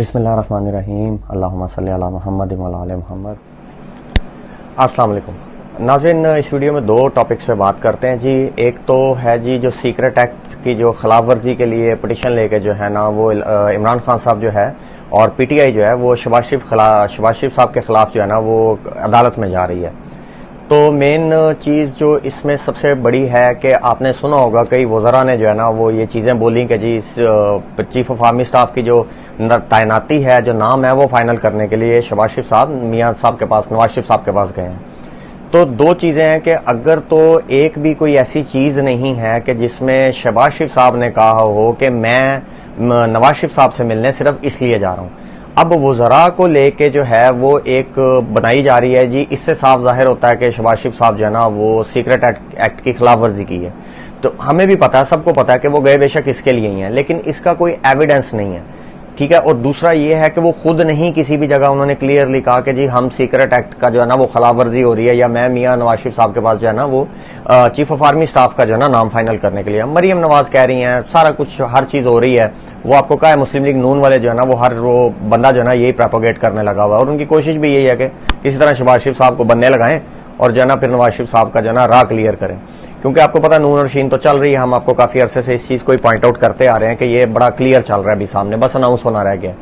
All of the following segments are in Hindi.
बिस्मिल्लाहिर्रहमानिर्रहीम अल्लाहुम्मा सल्ली अला मुहम्मद व अला आले मुहम्मद। अस्सलाम वालेकुम नाज़रीन, इस वीडियो में दो टॉपिक्स पे बात करते हैं जी। एक तो है जी जो सीक्रेट एक्ट की जो खिलाफ वर्जी के लिए पिटिशन लेके जो है ना वो इमरान खान साहब जो है और पीटीआई जो है वो शहबाज शरीफ साहब के खिलाफ जो है ना वो अदालत में जा रही है। तो मेन चीज़ जो इसमें सबसे बड़ी है कि आपने सुना होगा कई वज़रा ने जो है ना वो ये चीज़ें बोली कि जी चीफ ऑफ आर्मी स्टाफ की जो तैनाती है, जो नाम है वो फाइनल करने के लिए शहबाज शरीफ साहब मियां साहब के पास, नवाज शरीफ साहब के पास गए हैं। तो दो चीज़ें हैं कि अगर तो एक भी कोई ऐसी चीज़ नहीं है कि जिसमें शहबाज शरीफ साहब ने कहा हो कि मैं नवाज शरीफ साहब से मिलने सिर्फ इसलिए जा रहा हूँ। अब वज़रा को लेके जो है वो एक बनाई जा रही है जी, इससे साफ जाहिर होता है कि शहबाज शरीफ साहब जो है ना वो सीक्रेट एक्ट की खिलाफ वर्जी की है। तो हमें भी पता है, सबको पता है कि वो गए बेशक इसके लिए ही हैं, लेकिन इसका कोई एविडेंस नहीं है, ठीक है। और दूसरा ये है कि वो खुद नहीं किसी भी जगह उन्होंने क्लियरली कहा कि जी हम सीक्रेट एक्ट का जो है ना वो खिलाफ वर्जी हो रही है, या मैं मियां नवाज शरीफ साहब के पास जो है ना वो चीफ ऑफ आर्मी स्टाफ का जो है ना नाम फाइनल करने के लिए। मरियम नवाज कह रही हैं, सारा कुछ हर चीज हो रही है। वो आपको कहा है मुस्लिम लीग नून वाले जो है ना वो हर वो बंदा जो है ना यही प्रोपोगेट करने लगा हुआ है, और उनकी कोशिश भी यही है कि किसी तरह शहबाज शरीफ साहब को बनने लगाएं और जो है ना फिर नवाज शरीफ साहब का जो है ना राह क्लियर करें। क्योंकि आपको पता नून और शीन तो चल रही है, हम आपको काफी अरसे से इस चीज को पॉइंट आउट करते आ रहे हैं कि ये बड़ा क्लियर चल रहा है अभी सामने, बस अनाउंस होना रह गया।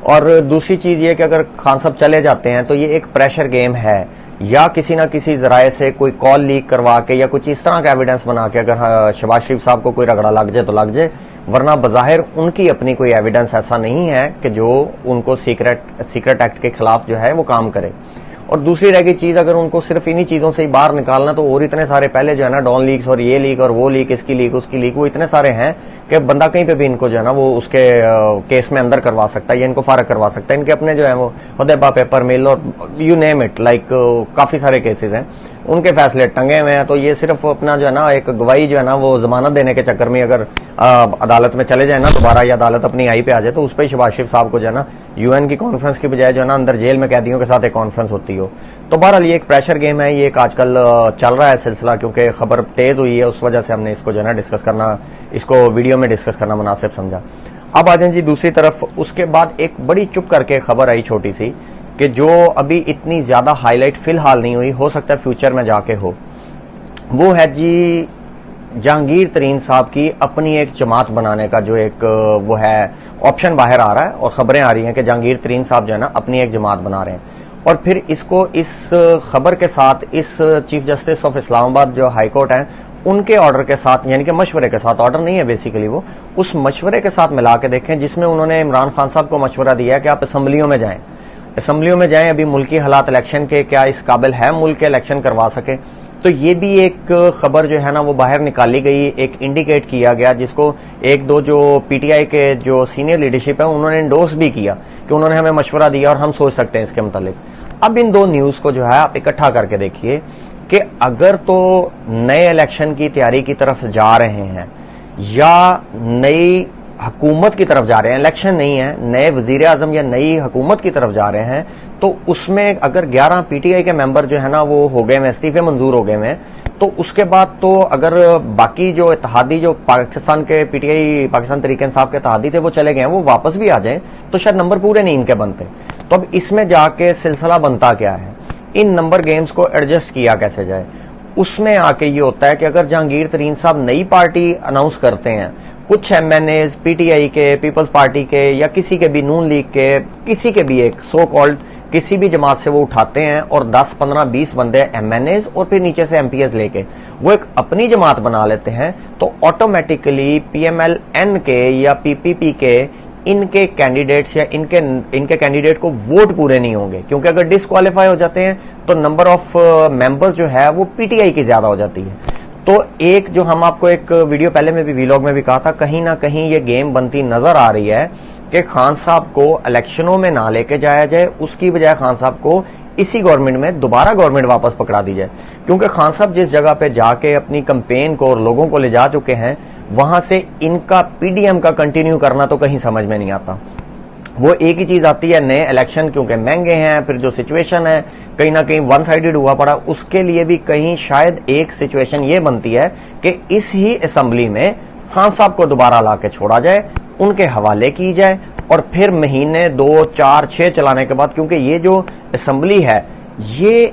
और दूसरी चीज ये कि अगर खान साहब चले जाते हैं तो ये एक प्रेशर गेम है, या किसी ना किसी जराए से कोई कॉल लीक करवा के या कुछ इस तरह का एविडेंस बना के अगर शहबाज शरीफ साहब को कोई रगड़ा लग जाए तो लग जाए, वरना बज़ाहिर उनकी अपनी कोई एविडेंस ऐसा नहीं है कि जो उनको सीक्रेट एक्ट के खिलाफ जो है वो काम करे। और दूसरी रह गई चीज, अगर उनको सिर्फ इन्हीं चीजों से ही बाहर निकालना तो और इतने सारे पहले जो है ना डॉन लीक्स और ये लीक और वो लीक, इसकी लीक उसकी लीक, वो इतने सारे हैं कि बंदा कहीं पे भी इनको जो है ना वो उसके केस में अंदर करवा सकता है या इनको फारग करवा सकता है। इनके अपने जो है वो हुदैबा पेपर मिल और यू नेम इट, लाइक काफी सारे केसेस हैं, उनके फैसले टंगे हुए हैं। तो ये सिर्फ अपना जो है ना एक गवाही जो है ना वो जमानत देने के चक्कर में अगर अदालत में चले जाए ना दोबारा, या अदालत अपनी आई पे आ जाए, तो उस पर शहबाज शरीफ साहब को जो है ना यूएन की कॉन्फ्रेंस की बजाय जो है ना अंदर जेल में कैदियों के साथ एक कॉन्फ्रेंस होती हो। तो बहरहाल ये एक प्रेशर गेम है, ये एक आजकल चल रहा है सिलसिला, क्योंकि खबर तेज हुई है, उस वजह से हमने इसको जो है ना डिस्कस करना, इसको वीडियो में डिस्कस करना मुनासिब समझा। अब आ जाए जी दूसरी तरफ, उसके बाद एक बड़ी चुप करके खबर आई छोटी सी, कि जो अभी इतनी ज्यादा हाईलाइट फिलहाल नहीं हुई, हो सकता है फ्यूचर में जाके हो। वो है जी जहांगीर तरीन साहब की अपनी एक जमात बनाने का जो एक वो है ऑप्शन बाहर आ रहा है, और खबरें आ रही हैं कि जहांगीर तरीन साहब जो है ना अपनी एक जमात बना रहे हैं। और फिर इसको इस खबर के साथ इस चीफ जस्टिस ऑफ इस्लामाबाद जो हाई कोर्ट है उनके ऑर्डर के साथ, यानी कि मशवरे के साथ, ऑर्डर नहीं है बेसिकली वो, उस मशवरे के साथ मिला के देखें, जिसमें उन्होंने इमरान खान साहब को मशवरा दिया है कि आप असम्बलियों में जाएं, असम्बलियों में जाएं। अभी मुल्की हालात इलेक्शन के क्या इस काबिल है मुल्क के इलेक्शन करवा सके। तो ये भी एक खबर जो है ना वो बाहर निकाली गई, एक इंडिकेट किया गया, जिसको एक दो जो पीटीआई के जो सीनियर लीडरशिप है उन्होंने इंडोर्स भी किया कि उन्होंने हमें मशवरा दिया और हम सोच सकते हैं इसके मुतालिक। अब इन दो न्यूज को जो है आप इकट्ठा करके देखिए कि अगर तो नए इलेक्शन की तैयारी की तरफ जा रहे हैं या नई हुकूमत की तरफ जा रहे हैं, इलेक्शन नहीं है, नए वजीर आजम या नई हुकूमत की तरफ जा रहे हैं, तो उसमें अगर 11 पीटीआई के मेंबर जो है ना वो हो गए हैं, इस्तीफे मंजूर हो गए हैं, तो उसके बाद तो अगर बाकी जो इत्तेहादी जो पाकिस्तान के पीटीआई पाकिस्तान तहरीक इंसाफ के इत्तेहादी थे वो चले गए हैं, वो वापस भी आ जाएं तो शायद नंबर पूरे नहीं इनके बनते। तो अब इसमें जाके सिलसिला बनता क्या है, इन नंबर गेम्स को एडजस्ट किया कैसे जाए। उसमें आके ये होता है कि अगर जहांगीर तरीन साहब नई पार्टी अनाउंस करते हैं, कुछ एमएनएज पीटीआई के, पीपल्स पार्टी के, या किसी के भी नून लीग के, किसी के भी एक सो कॉल्ड किसी भी जमात से वो उठाते हैं और 10, 15, 20 बंदे एमएनएज और फिर नीचे से एमपीएस लेके वो एक अपनी जमात बना लेते हैं, तो ऑटोमेटिकली पीएमएलएन के या पीपीपी के इनके कैंडिडेट्स या इनके कैंडिडेट को वोट पूरे नहीं होंगे, क्योंकि अगर डिस्क्वालीफाई हो जाते हैं तो नंबर ऑफ मेंबर्स जो है वो पीटीआई की ज्यादा हो जाती है। तो एक जो हम आपको एक वीडियो पहले में भी वीलॉग में भी कहा था, कहीं ना कहीं ये गेम बनती नजर आ रही है कि खान साहब को इलेक्शनों में ना लेके जाया जाए, उसकी बजाय खान साहब को इसी गवर्नमेंट में दोबारा गवर्नमेंट वापस पकड़ा दी जाए। क्योंकि खान साहब जिस जगह पे जाके अपनी कैंपेन को और लोगों को ले जा चुके हैं, वहां से इनका पीडीएम का कंटिन्यू करना तो कहीं समझ में नहीं आता। वो एक ही चीज आती है, नए इलेक्शन क्योंकि महंगे हैं, फिर जो सिचुएशन है कहीं ना कहीं वन साइडेड हुआ पड़ा, उसके लिए भी कहीं शायद एक सिचुएशन ये बनती है कि इस ही असेंबली में खान साहब को दोबारा ला के छोड़ा जाए, उनके हवाले की जाए और फिर महीने 2, 4, 6 चलाने के बाद, क्योंकि ये जो असेंबली है ये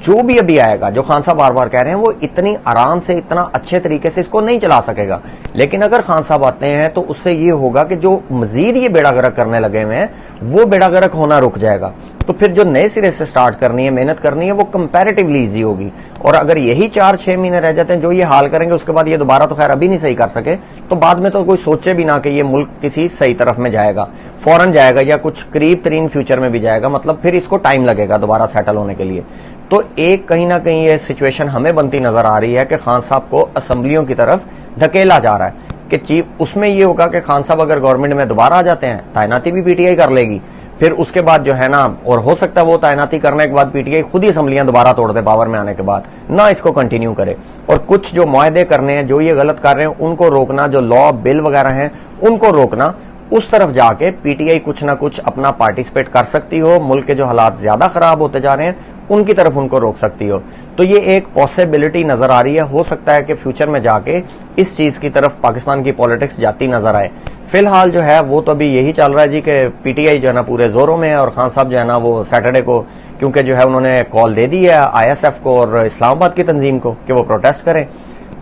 जो भी अभी आएगा, जो खान साहब बार बार कह रहे हैं, वो इतनी आराम से, इतना अच्छे तरीके से इसको नहीं चला सकेगा। लेकिन अगर खान साहब आते हैं तो उससे ये होगा कि जो मजीद ये बेड़ा गर्क करने लगे हुए हैं वो बेड़ा गर्क होना रुक जाएगा। तो फिर जो नए सिरे से स्टार्ट करनी है, मेहनत करनी है, वो कंपैरेटिवली इजी होगी। और अगर यही 4-6 महीने रह जाते हैं, जो ये हाल करेंगे, उसके बाद ये दोबारा तो खैर अभी नहीं सही कर सके, तो बाद में तो कोई सोचे भी ना कि ये मुल्क किसी सही तरफ में जाएगा, फौरन जाएगा या कुछ करीब तरीन फ्यूचर में भी जाएगा, मतलब फिर इसको टाइम लगेगा दोबारा सेटल होने के लिए। तो एक कहीं ना कहीं ये सिचुएशन हमें बनती नजर आ रही है कि खान साहब को असेंबलियों की तरफ धकेला जा रहा है कि चीफ, उसमें ये होगा कि खान साहब अगर गवर्नमेंट में दोबारा आ जाते हैं, तैनाती भी पीटीआई कर लेगी, फिर उसके बाद जो है ना, और हो सकता है वो तैनाती करने के बाद पीटीआई खुद ही असेंबलियां दोबारा तोड़ दे पावर में आने के बाद, ना इसको कंटिन्यू करे। और कुछ जो मुआहदे करने हैं, जो ये गलत कर रहे हैं, उनको रोकना, जो लॉ बिल वगैरह हैं उनको रोकना, उस तरफ जाके पीटीआई कुछ ना कुछ अपना पार्टिसिपेट कर सकती हो। मुल्क के जो हालात ज्यादा खराब होते जा रहे हैं उनकी तरफ उनको रोक सकती हो। तो ये एक पॉसिबिलिटी नजर आ रही है। हो सकता है कि फ्यूचर में जाके इस चीज की तरफ पाकिस्तान की पॉलिटिक्स जाती नजर आए। फिलहाल जो है वो तो अभी यही चल रहा है जी कि पीटीआई जो है ना पूरे जोरों में है, और खान साहब जो है ना वो सैटरडे को, क्योंकि जो है उन्होंने कॉल दे दी है आईएसएफ को और इस्लामाबाद की तंजीम को कि वो प्रोटेस्ट करें।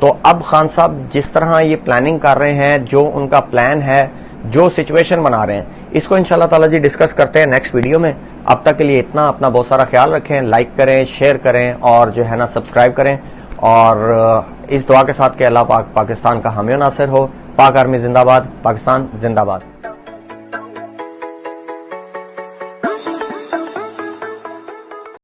तो अब खान साहब जिस तरह ये प्लानिंग कर रहे हैं, जो उनका प्लान है, जो सिचुएशन बना रहे हैं, इसको इंशाल्लाह ताला जी डिस्कस करते हैं नेक्स्ट वीडियो में। अब तक के लिए इतना। अपना बहुत सारा ख्याल रखें, लाइक करें, शेयर करें और जो है ना सब्सक्राइब करें। और इस दुआ के साथ कि अल्लाह पाक पाकिस्तान का हामी नासिर हो। पाक आर्मी जिंदाबाद, पाकिस्तान जिंदाबाद।